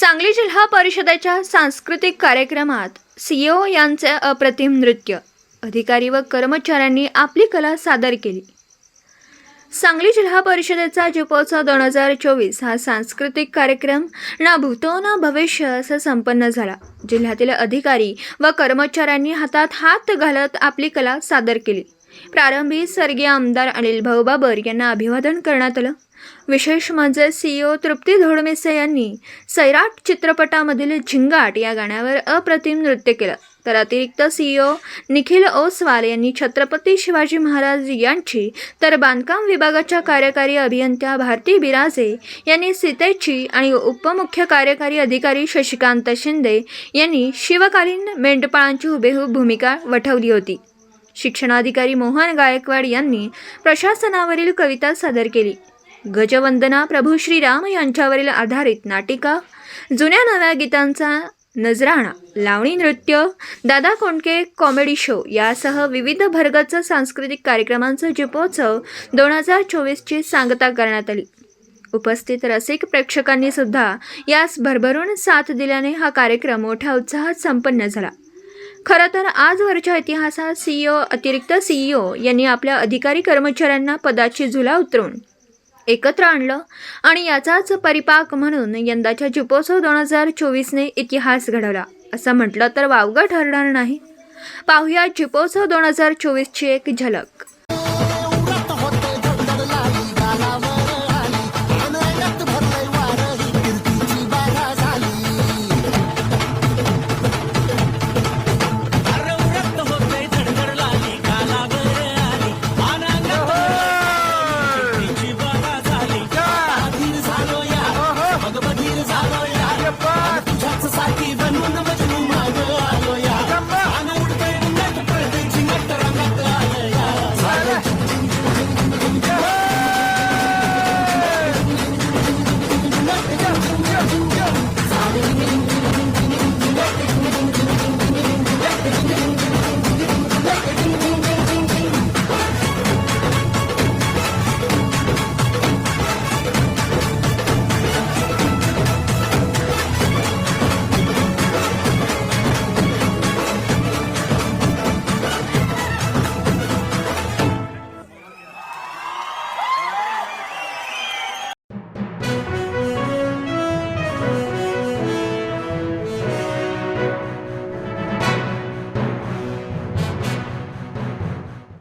सांगली जिल्हा परिषदेच्या सांस्कृतिक कार्यक्रमात सीईओ यांचे अप्रतिम नृत्य, अधिकारी व कर्मचाऱ्यांनी आपली कला सादर केली। सांगली जिल्हा परिषदेचा दीपोत्सव 2024 हा सांस्कृतिक कार्यक्रम ना भूतो ना भविष्य असा संपन्न झाला। जिल्ह्यातील अधिकारी व कर्मचाऱ्यांनी हातात हात घालत आपली कला सादर केली। प्रारंभी स्वर्गीय आमदार अनिल भाऊ बाबर यांना अभिवादन करण्यात आलं। विशेष म्हणजे सीईओ तृप्ती धोडमिसे यांनी सैराट चित्रपटामधील झिंगाट या गाण्यावर अप्रतिम नृत्य केलं, तर अतिरिक्त सीईओ निखिल ओसवाल यांनी छत्रपती शिवाजी महाराज यांची, तर बांधकाम विभागाच्या कार्यकारी अभियंत्या भारती बिराजे यांनी सीतेची आणि उपमुख्य कार्यकारी अधिकारी शशिकांत शिंदे यांनी शिवकालीन मेंढपाळांची हुबेहूब भूमिका वठवली होती। शिक्षणाधिकारी मोहन गायकवाड यांनी प्रशासनावरील कविता सादर केली। गजवंदना प्रभू श्रीराम यांच्यावरील आधारित नाटिका, जुन्या नव्या गीतांचा नजराणा, लावणी नृत्य, दादा कोंडके कॉमेडी शो यासह विविध भरगच्च सांस्कृतिक कार्यक्रमांचा दीपोत्सव 2024 ची सांगता करण्यात आली। उपस्थित रसिक प्रेक्षकांनी सुद्धा यास भरभरून साथ दिल्याने हा कार्यक्रम मोठ्या उत्साहात संपन्न झाला। खरं तर आजवरच्या इतिहासात सीईओ अतिरिक्त सीईओ यांनी आपल्या अधिकारी कर्मचाऱ्यांना पदाची झुला उतरवून एकत्र आणलं आणि याचाच परिपाक म्हणून यंदाच्या दीपोत्सव 2024ने इतिहास घडवला असं म्हटलं तर वावगं ठरणार नाही। पाहूया दीपोत्सव 2024 ची एक झलक।